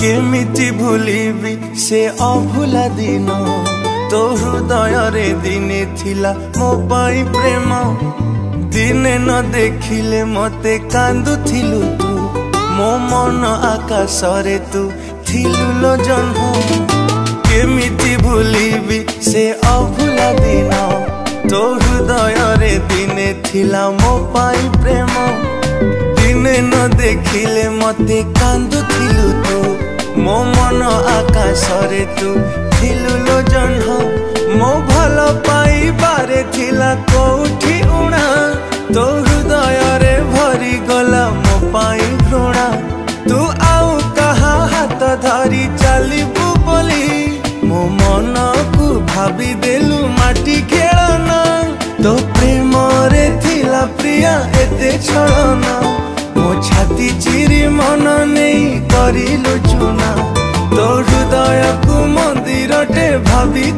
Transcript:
केमिति भूलिबी से अभुला दिन तो हृदय रे दिने थिला मो पाई प्रेम दिने न देखिले मते कांदुथिलु तू मो मन आकाश रे तू थिलु लो जन्म केमिति भूलिबी से अभुला दिन तो हृदय रे दिने थिला मो पाई प्रेम दिने न देखिले मते कांदुथिलु तू मो मन आकाश रे तू थिलु लो जन्म मो भल पाई बारे थिला कोठी उणा तो हृदय रे भरी गला मो पाई घृणा तू आउ कहा हाथ धरी चलिबू बोली मो मन को भाभी देलु माटी खेलना तो प्रेम रे थिला प्रिया एते छलना मो छाती चिरी मन नहीं करिलु चुना तो हृदय को मंदिर टे भाभी